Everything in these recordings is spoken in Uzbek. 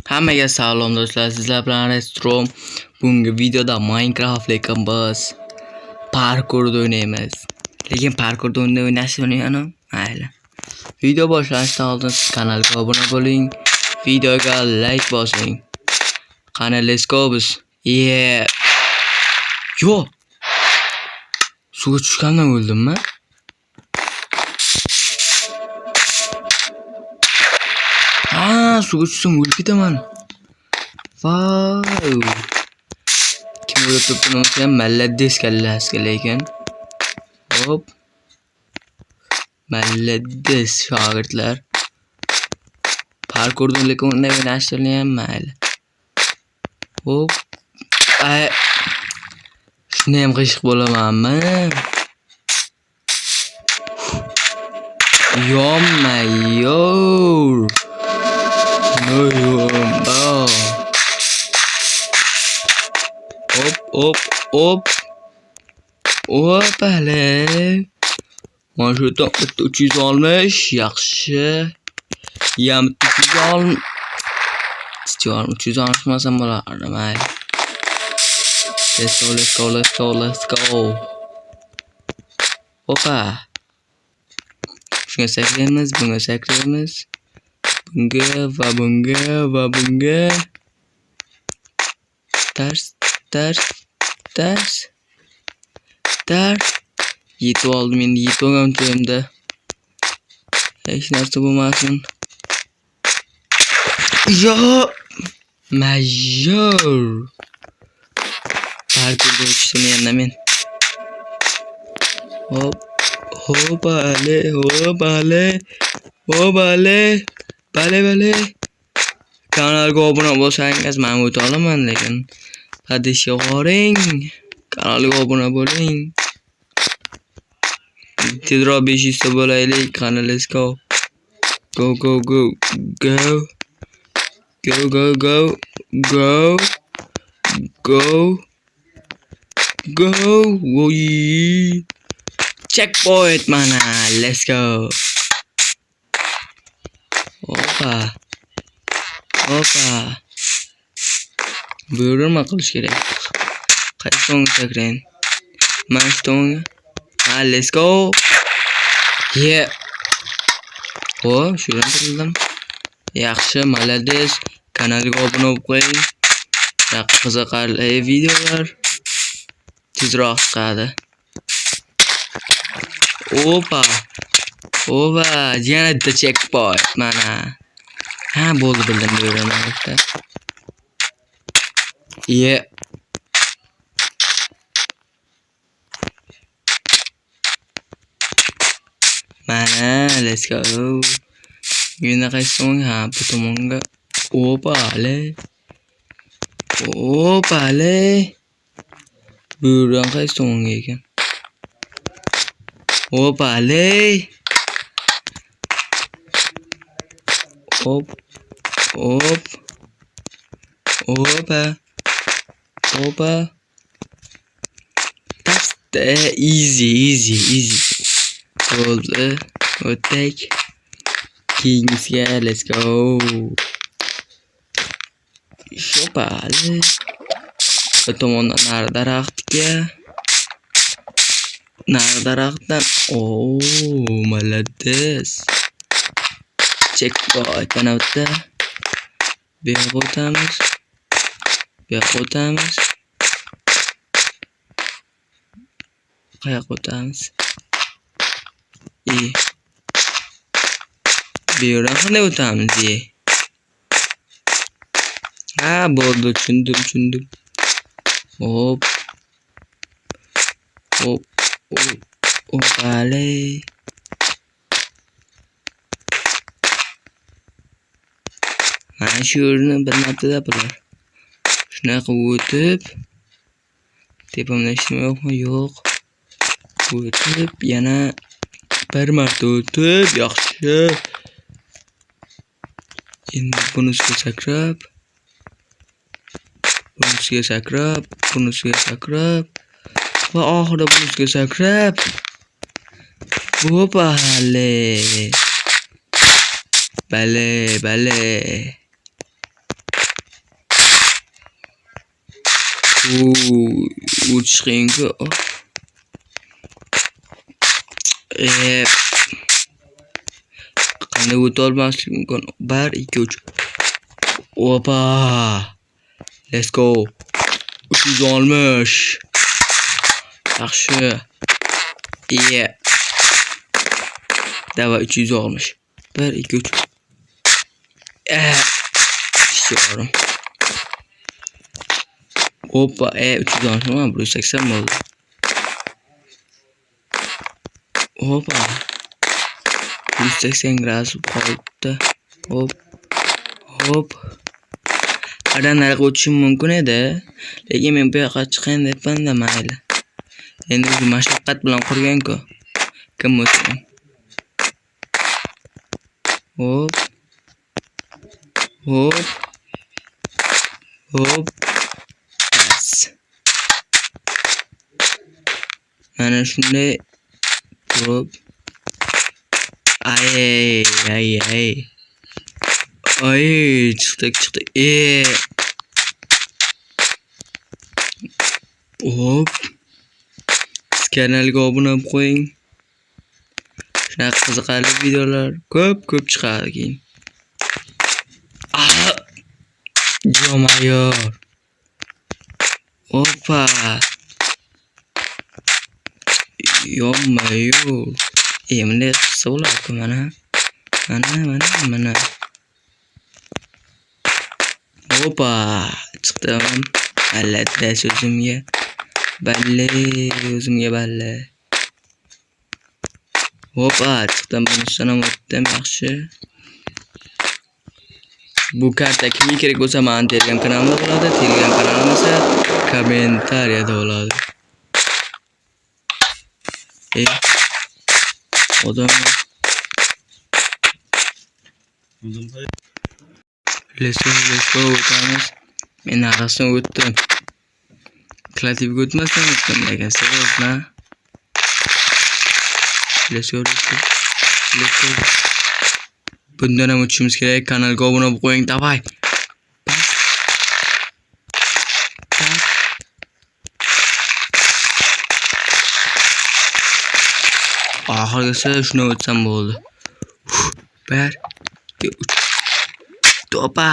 Hammaga salom do'stlar, sizlar bilan Restrom. Bugungi videoda Minecraft lekin biz parkurda o'ynaymiz. Lekin parkurda o'ynashni bilmayman. Mayli. Video boshlashdan oldin kanalga obuna bo'ling, videoga like bosing. Qani let's go biz. Yeah. Yo. Suvga tushgandan o'ldimmi? Suvga tushsam o'lib ketaman. Vay. Kim o'ylab topgan o'sha malladdes kallasiga lekin. Hop. Malladdes shogirdlar. Parkurda lekin unday o'ynashtirgan mayli. Hop. Shuni ham qiyshiq bo'lamanmi? Yommayor. No. Hop. Opale. Mana shu yerdan 300 olmuş, yaxshi. Yam 300 olmasam bo'lardi, mayli. Let's go. Opa. Shunga sakraymiz, bunga sakraymiz. Bunga. Ters. Yetib oldim endi, yetib olgan joyimda. Hech narsa bo'lmasin. Yo! Major. Parkurda o'tishdim yana men. Hopale. Bale. Kanalga obuna bo'lsangiz men o'ta olaman, lekin padishga qo'ring. Kanalga obuna bo'ling. Tezroq 500 ta bo'laylik. Qani let's go. Go. Woy. Checkpoint mana. Let's go. Opa. Buyurma qilish kerak. Qaysi tomonga sakrayin? Mana shu tomonga. Let's go. Yeah. Shu yerdan turildim. Yaxshi, malades. Kanalga obuna bo'ling. Qiziqarli videolar tezroq chiqadi. Opa. Yana bitta checkpoint mana. Bo'ldi, bildim bu yerdan. Yeah. Mana, let's go. Yana qaysi tomonga? Bu tomonga. Opale. Bu yerdan qaysi tomonga ekan? Opale. Hop. Opa. That's easy. Bo'ldi. O'tdik. Keyingisiga let's go. Shopali. Bu tomondan nari daraxtdan. Malades. Checkpoint mana bitta. Bu yoqqa o'tamiz. Qayoqqa o'tamiz? Bu yerdan qanday o'tamiz? Bo'ldi, tushundim. Hop. Vale. Mana shu yerni bir martada bo'lar. Shunaqa o'tib, tepamda hech nima yo'qmi? Yo'q. O'tib, yana bir marta o'tib, yaxshi. Endi bunisiga sakrab, va oxirida bunisiga sakrab. Opale. Bale. Uchish qiyin-ku. Qanday o'tolmaslik mumkin? 1 2 3. Opa. Let's go. 360. Yaxshi. Давай 360. 1 2 3. İstiyorum. Hoppa 360 ama 180 mi oldu? Hoppa 180 gradus qoldi. Hop. Adamlarga o'tishim mumkin edi, lekin men bu yoqqa chiqayin debman-da, mayli. Endi o'zi mashaqqat bilan qurgan-ku. Kim o'tsin? Hop. Bas. Mana shunday turib. Ay, çıktık. Hop. Siz kanalga obuna bo'lib qo'ying. Shunaqa qiziqarli videolar ko'p chiqadi keyin. Jomayor. Hoppa. Yo'mayor. Bunday qilsa bo'larku mana. Hoppa. Chiqdim. Allatdash o'zimga. Balle. Hoppa, chiqdim. Bunisidan ham o'tdim, yaxshi. Bu karta kimga kerak bo'lsa, meni Telegram kanalimda bo'ladi. Telegram kanalim esa kommentariyada bo'ladi. Odam. Let's go o'tamiz. Men arasini o'tdim. Kreativga o'tmasdan o'tdim lekin seriyozna. Let's go. Bundan ham o'tishimiz kerak. Kanalga obuna bo'lib qo'ying, davay. Oxirgisi shuni o'tsam bo'ldi. 1 2 3. Topa.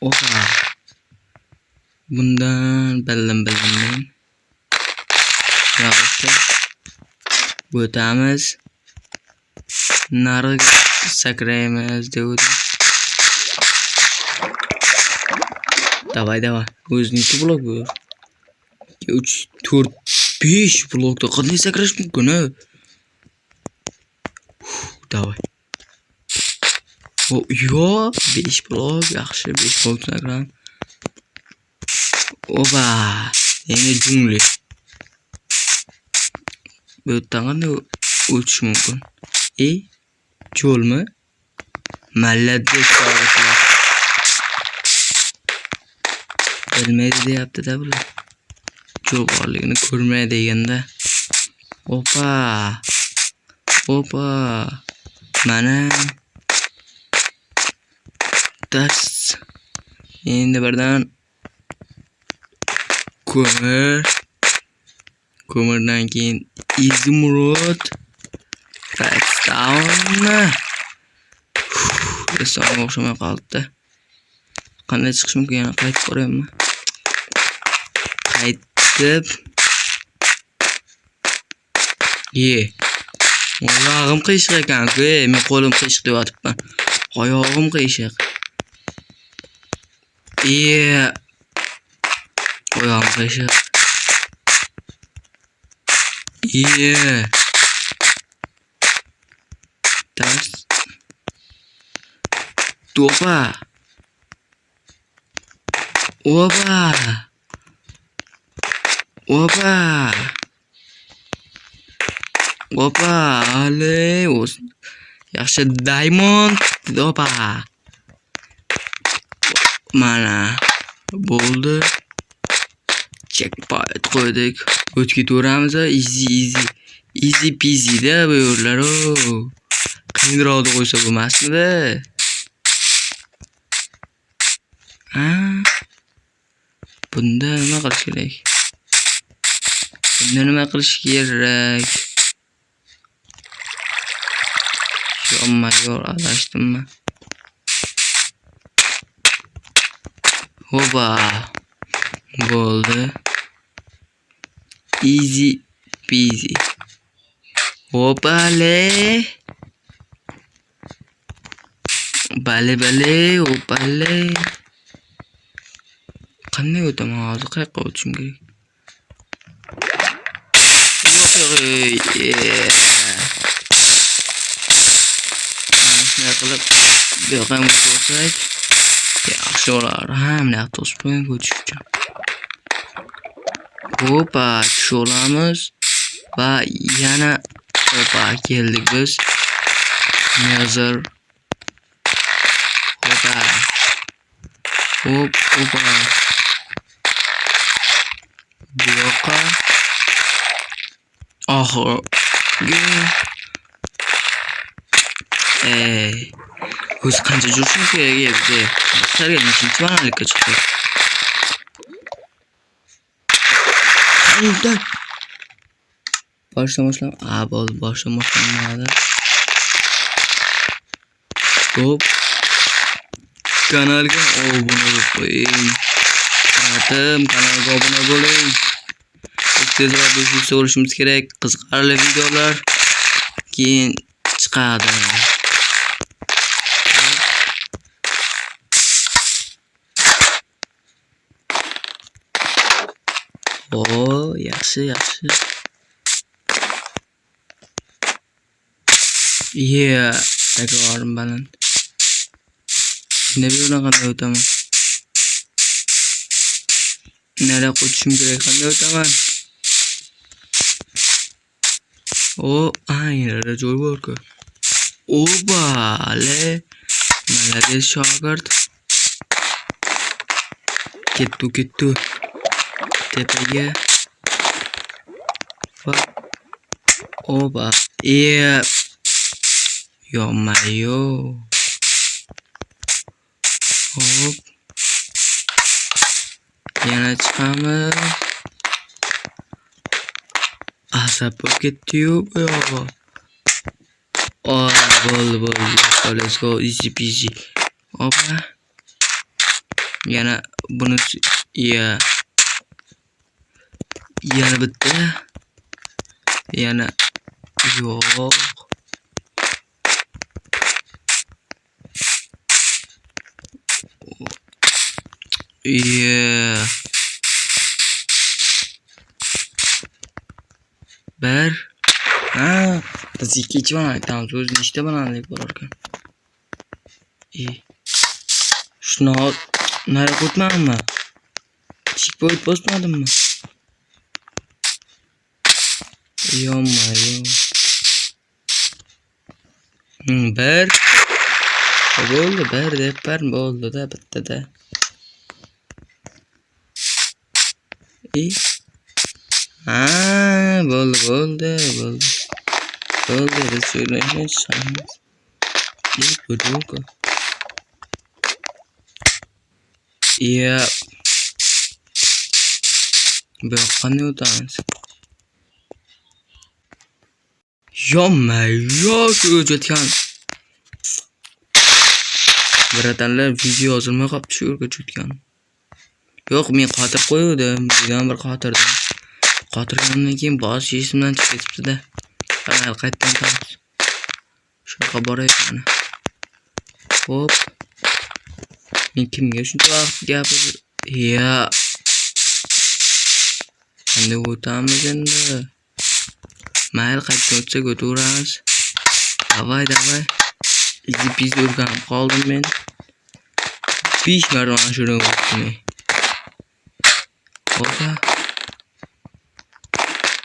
Oha. Bundan bildim. Yaxshi. O'tamiz. Nariga sakraymiz dedim. Davay. O'ziniki blok bu. 3 4 5 blokda qanday sakrash mumkin? Davay. Yo, 5 blok, yaxshi 5 blok sakram. Oba, endi jungli. Bu yerdan qanday o'tish mumkin? Cho'lmi? Malladek chog'lar. Bilmaydi deyapti-da bular. Cho'l borligini ko'rmay deganda. Opa. Mana tas. Endi birdan ko'mirdan keyin izumrud redstone. Redstone o'xshamay qoldi. Qanday chiqish mumkin? Yana qaytib ko'raymi? Qaytib. Oyog'im qiyshiq ekan-ku. Men qo'lim qiyshiq deb yotibman. Oyog'im qiyshiq. Oyog'im qiyshiq. Tas. Topa. Opa, ale, yaxshi diamond, opa. Mana bo'ldi. Checkpoint qo'ydik. O'tib ketaveramiz. Easy peasy da bu yerlar. Qiyinroq qo'ysa bo'lmasmidi? Bunda nima qilish kerak? Bunda nima qilish kerak? Yo'q, adashdimmi? Hoba. Bo'ldi. Easy peasy. Hopale. Bale, hopale. Qanday o'taman hozir? Qayerga o'tishim kerak? Shunday qilib bu yoqqa o'tsak yaxshi bo'lar. Mana to'sib o'tish uchun. Hopa, tushamiz va yana hopa keldik biz. Nazar. Hopa. Hopa. Bu yoqqa. O'zi qancha jurishimiz kerak edi. Sarga nechinchi manalikka chiqdik. Qanday? Boshlamashlam. Bo'ldi, boshlamadi. Hop. Kanalga obuna bo'ling. Kanalga obuna bo'ling. Tezroq do'stlikda bo'lishimiz kerak. Qiziqarli videolar keyin chiqadi. Yaxshi. Takrorim baland. Nima yo'ldan qanday o'taman? Nari qo'yishim kerak, qanday o'taman? Aynan joy bor-ku. Bale. Malades shogird. Ketdi. Tepaga. Oba. Yo'mayo. Hop. Yana chiqamiz. Asab bo'lib ketdi-yu bu yo'q. Bo'ldi. Let's go easy peasy. Opa. Yana buni yana bitta. Yana yo'q. Bir. Biz ikkinchi bananlikdamiz. O'zi nechta bananlik bor ekan? Shuni nari o'tmadimmi? Checkpoint bosmadimmi? Yo'q. Bir. Bo'ldi, bir deb bo'ldi-da bittada. Bo'ldi. Biz o'ynaymiz. Buduku. Bu qanday o'tamiz? Yo'q, shu o'tgan. Biratanlar video yozilmay qolibdi, shu yerga o'tgan. Yo'q, men xotir qo'ydim. Degan bir xotirdim. Xotirgandan keyin bosh esimdan chiqib ketibdi-da. Qanday qaytdan topamiz? Shu yoqqa borayman. Hop. Men kimga shuncha vaqt gapir? Qanday o'tamiz endi? Mayli, qaytdan o'tsak o'taveramiz. Davay. Easy peasy o'rganib qoldim men. 5 marta mana shuni o'tdim.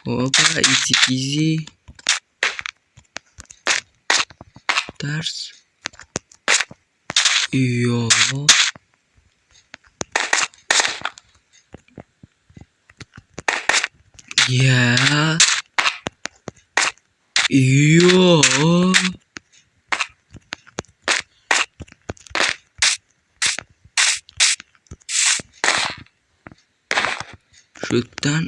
Hopa, easy peasy. Ders. Yo'q. Şu yerdan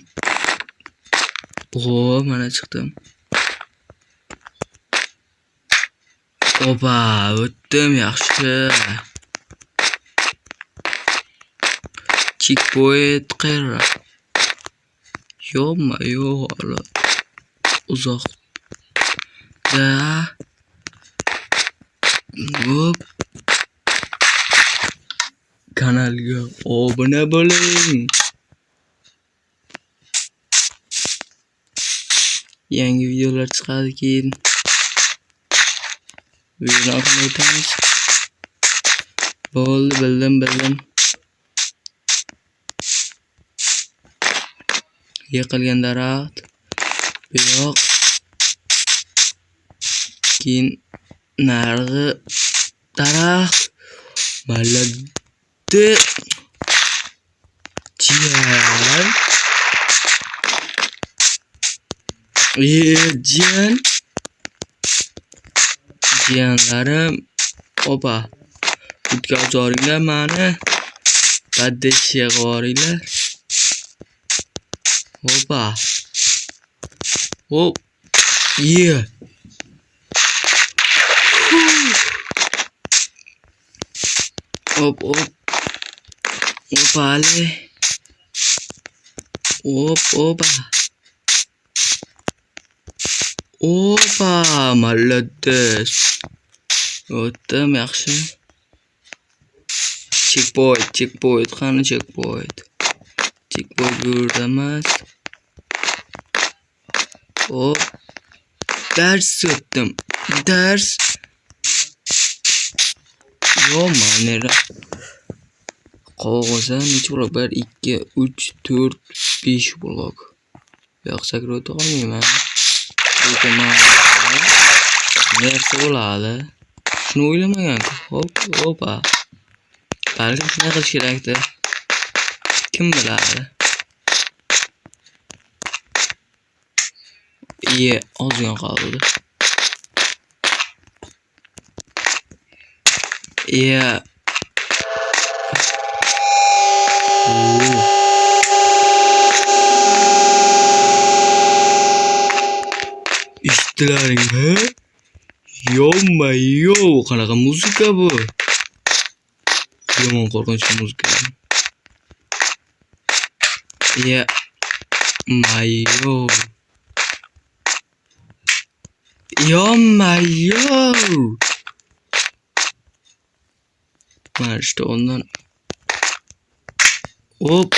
mana chiqdim. Opa, o'tdim yaxshi. Checkpoint qayerda? Yo'q, hali uzoqda. Hop. Kanalga obuna bo'ling. Yangi videolar chiqadi keyin. Videoni o'tamiz. Bo'ldi, bildim. Yiqilgan daraxt. Bu yoq. Keyin narigi daraxt. Malade. Jiyanlarim. Opa. Kutga uzoringlar mani. Baddeshi qo'ringlar. Opa. Hop. Hop. Opale. Opa. Malades. O'tdim yaxshi. Checkpoint. Qani checkpoint? Checkpoint ko'rdamas. Hop. Ders o'tdim. Manera. Qog'ozdan necha blok? 1, 2, 3, 4, 5 blok. Yo'q, sakrab o'ta olmayman. Nersa bo'ladi? Shuni o'ylamagan-ku. Hoppa. Balki shunday qilish kerakdi. Kim biladi? Ozgina qoldi. Eshitdilaringmi? Qanaqa muzika bu? Yomon qo'rqinch muzika. Mana işte ondan. Hop.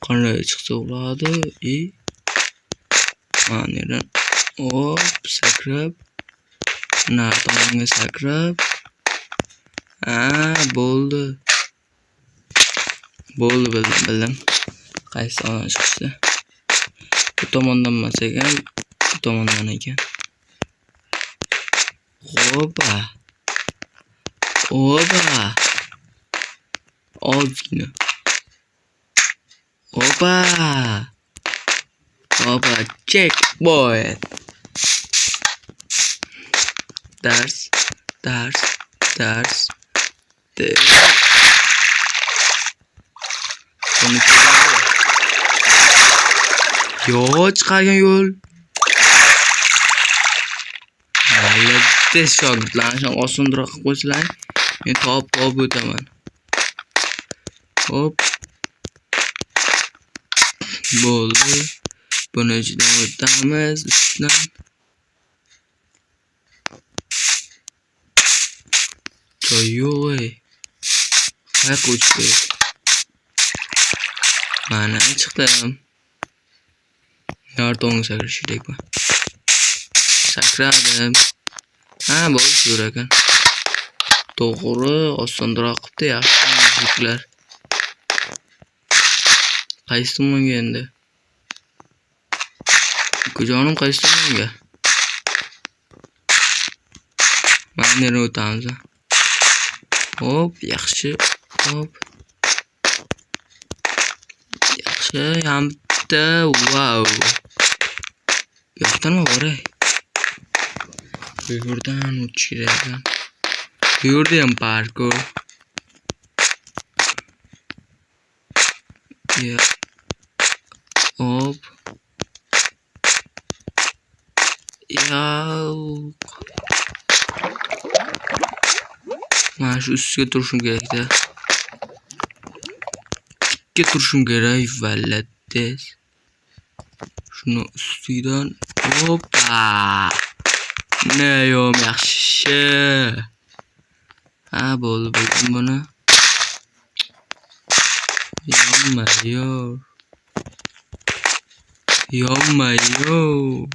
Qanday chiqsa bo'ladi? Mana hop, sakrab. Nartomonga sakrab. Bo'ldi. Bildim. Qaysi tomondan chiqishdi? Bu tomondan emas ekan, bu tomondan ekan. Hoppa. Ozgina. Hoppa. Checkpoint. Ders. Chiqargan yo'l. Malades shogirdlarni osonroq qilib qo'ysalar, men topib o'taman. Hop. Bo'ldi. Buni ichidan o'tamiz. Ustidan. Yo'q. Qayerga o'tdi? Mana chiqdim. Nartomonga sakrash kerakmi? Sakradim. Bo'ldi shu ekan. To'g'ri, osonroq qilibdi, yaxshi muziklar. Qaysi tomonga endi? Ukajonim qaysi tomonga? Mana neri o'tamiz. Hop, yaxshi. Yaxshi, hamda wow. Yo'qdanmi boray? Bu yerdan o'tish kerak. Bu yerda ham parkour. Ya. Hop. Ya. Mana shu ustiga turishim kerak-da. Tikka turishim kerak vallatdes. Shuni ustidan hoppa. Neyom yaxshi. Ha, bo'ldi buni. Yonma-yor. Yonma-yor.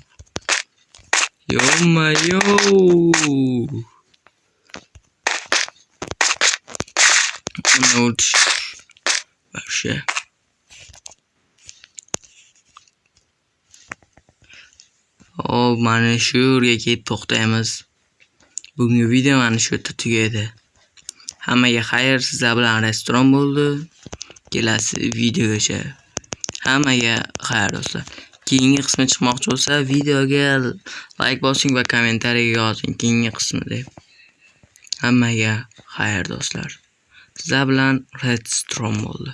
Yonma-yor. Buni o'tish. Вообще. Hop, mana shu yerga kelib to'xtaymiz. Bugungi video mana shu yerda tugaydi. Hammaga xayr, sizlar bilan restoran bo'ldi. Kelasi videogacha. Hammaga xayr do'stlar. Keyingi qismi chiqmoqchi bo'lsa, videoga like bosing va kommentariyaga yozing keyingi qismi deb. Hammaga xayr do'stlar. Sizlar bilan restoran bo'ldi.